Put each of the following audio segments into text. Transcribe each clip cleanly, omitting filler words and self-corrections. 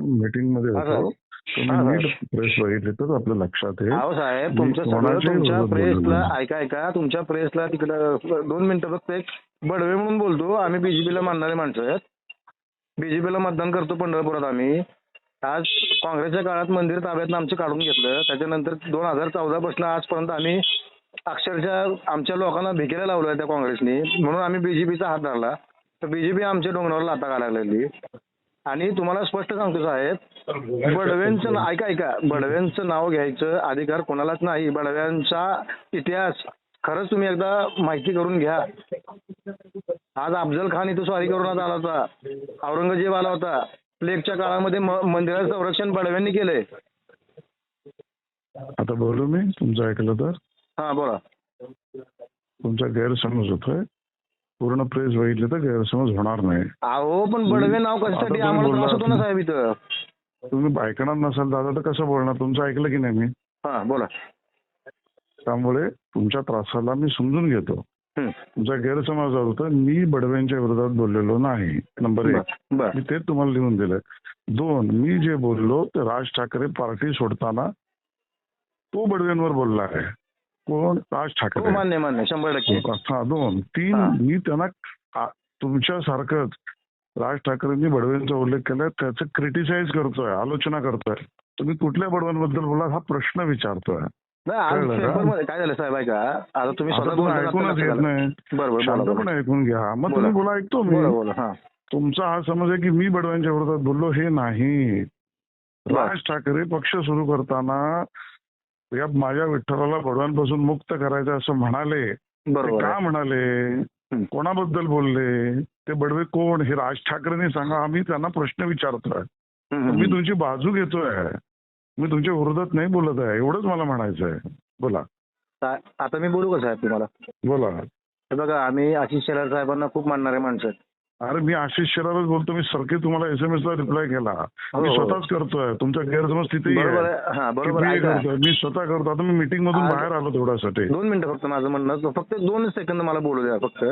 Meeting मध्ये हा होतो. साहेब. तुम्ही नीट प्रेस बघितली तर आपल्या लक्षात येईल. अहो साहेब, मी तुमच्या सगळं कोणाच्याही तुमच्या विरोधात बोललेलो प्रेसला नाही. ऐका तुमच्या प्रेसला तिकडं 2 मिनिटं फक्त एक बडवे म्हणून बोलतो. आम्ही बीजेपीला मानणारे माणसं आहेत. बीजेपीला मतदान करतो पंढरपुरात आम्ही. आज काँग्रेसच्या काळात मंदिर ताब्यातनं आमचं काढून घेतलं. त्याच्यानंतर 2014 पासून आजपर्यंत आम्ही अक्षरशः आमच्या लोकांना भिकेला लावलं त्या काँग्रेसने, म्हणून आम्ही बीजेपीचा हात धरला. तर बीजेपी आमच्या डोंगरावर लाथा घालायला लागली. आणि तुम्हाला स्पष्ट सांगतो साहेब, बडव्यांचं ऐका बडव्यांचं नाव घ्यायचं अधिकार कोणालाच नाही. बडव्यांचा इतिहास खरंच तुम्ही एकदा माहिती करून घ्या. आज अफजल खान इथं स्वारी करून आला होता. औरंगजेब आला होता. प्लेगच्या काळामध्ये मंदिराचं संरक्षण बडव्यांनी केलंय. आता बोलू मी तुमचं ऐकलं तर? हा बोला. तुमचा गैरसमज होतोय. पूर्ण प्रेस बघितली तर गैरसमज होणार नाही. अहो पण बडवे नाव कशासाठी? आम्हाला त्रास होतो ना साहेब इथं. तुम्ही ऐकणार नसाल दादा तर कसं बोलणार? तुमचं ऐकलं की नाही मी? हा बोला. त्यामुळे तुमच्या त्रासाला मी समजून घेतो. तुमचा गैरसमज होता. मी बडव्यांच्या विरोधात बोललेलो नाही. नंबर 1 मी तेच तुम्हाला लिहून दिलंय. 2 मी जे बोललो ते राज ठाकरे पार्टी सोडताना तो बडव्यांवर बोलला आहे. कोण? राज ठाकरे. मान्य 100%. हा 2 3 मी त्यांना तुमच्यासारखंच राज ठाकरेंनी बडव्यांचा उल्लेख केलाय त्याचं क्रिटिसाइज करतोय, आलोचना करतोय. तुम्ही कुठल्या बडव्यांबद्दल बोला हा प्रश्न विचारतोय. काय झालं साहेब ऐका, आता तुम्ही ऐकूनच येत नाही. शांतपणे ऐकून घ्या मग तुम्ही बोला. ऐकतो मी. तुमचा हा समज आहे की मी बडव्यांच्या विरोधात बोललो. हे नाही. राज ठाकरे पक्ष सुरू करताना या माझ्या विठ्ठलाला बडव्यांपासून मुक्त करायचं असं म्हणाले. का म्हणाले? कोणाबद्दल बोलले? ते बडवे कोण हे राज ठाकरेंनी सांगा. आम्ही त्यांना प्रश्न विचारतोय. मी तुमची बाजू घेतोय. मी तुमच्या विरोधात नाही बोलत आहे. एवढंच मला म्हणायचं आहे. बोला. आता मी बोलू का साहेब तुम्हाला? बोला. बघा आम्ही आशिष शेलार साहेबांना खूप मानणारे माणसं आहेत. अरे मी आशिष शेलारच बोलतो. मी सारखे तुम्हाला SMS ला रिप्लाय केला. मी स्वतःच करतोय. तुमचा गैरसमज तिथेही करतोय. मी स्वतः करतो. आता मी मीटिंग मधून बाहेर आलो तेवढ्यासाठी. 2 मिनिटं फक्त माझं म्हणणं फक्त 2 सेकंद मला बोलू द्या फक्त.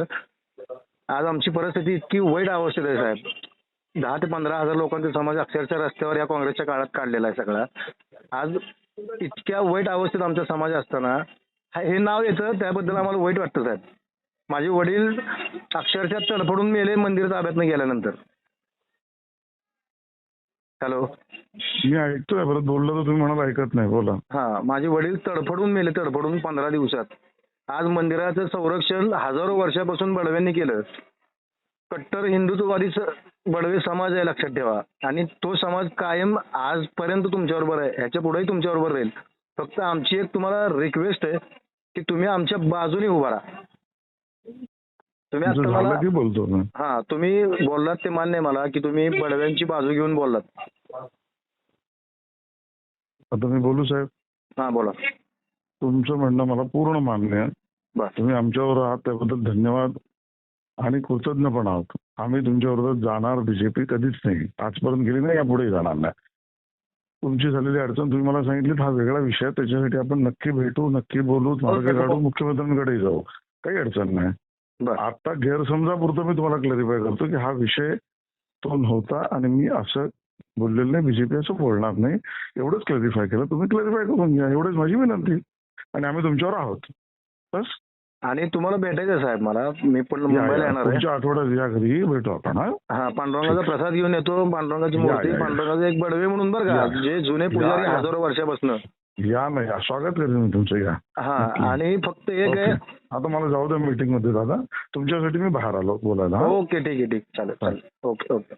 आज आमची परिस्थिती इतकी वाईट अवस्थेत आहे साहेब. 10 ते 15 हजार लोकांचा समाज अक्षरशः रस्त्यावर या काँग्रेसच्या काळात काढलेला आहे सगळा. आज इतक्या वाईट अवस्थेत आमचा समाज असताना हे नाव येतं त्याबद्दल आम्हाला वाईट वाटतं साहेब. माझे वडील अक्षरशः तडफडून मेले मंदिर ताब्यातनं गेल्यानंतर. हॅलो. मी ऐकतोय. परत बोललो तर तुम्ही म्हणाल ऐकत नाही. बोला. हा माझे वडील तडफडून मेले 15 दिवसात. आज मंदिराचं संरक्षण हजारो वर्षापासून बडव्यांनी केलं. कट्टर हिंदुत्ववादी बडवे समाज आहे लक्षात ठेवा. आणि तो समाज कायम आजपर्यंत तुमच्याबरोबर आहे. ह्याच्या पुढेही तुमच्याबरोबर राहील. फक्त आमची एक तुम्हाला रिक्वेस्ट आहे की तुम्ही आमच्या बाजूने उभा राहा. तुम्ही आता मला बोलतो ना. हा तुम्ही बोललात ते मान्य आहे मला की तुम्ही बडव्यांची बाजू घेऊन बोललात. आता मी बोलू साहेब? हा बोला. तुमचं म्हणणं मला पूर्ण मान्य आहे. तुम्ही आमच्यावर आहात त्याबद्दल धन्यवाद आणि कृतज्ञ पण आहोत. आम्ही तुमच्या विरोधात जाणार बीजेपी कधीच नाही. आजपर्यंत गेली नाही, यापुढे जाणार नाही. तुमची झालेली अडचण तुम्ही मला सांगितली. हा वेगळा विषय. त्याच्यासाठी आपण नक्की भेटू, नक्की बोलू, मार्ग काढू, मुख्यमंत्र्यांकडे जाऊ. काही अडचण नाही. आता गैरसमजापुरतं मी तुम्हाला क्लॅरिफाय करतो की हा विषय तो नव्हता आणि मी असं बोललेलं नाही. बीजेपी असं बोलणार नाही. एवढंच क्लॅरिफाय केलं. तुम्ही क्लॅरिफाय करून घ्या. एवढंच माझी विनंती. आणि आम्ही तुमच्यावर आहोत. बस. आणि तुम्हाला भेटायचं साहेब मला. मी पण मुंबईला येणार आहे. पुढच्या आठवड्यात या घरी भेटू आपण. हा पांडुरंगाचा प्रसाद घेऊन येतो. पांडुरंगाची मूर्ती, पांडुरंगाचा एक बडवे म्हणून बरं का, जे जुने पुजारी हजारो वर्षापासून. या नाही स्वागत करेन मी तुमचं. या. हा आणि फक्त एक आहे. आता मला जाऊ द्या मीटिंग मध्ये दादा. तुमच्यासाठी मी बाहेर आलो बोलायला. ओके ठीक आहे. चालेल. ओके.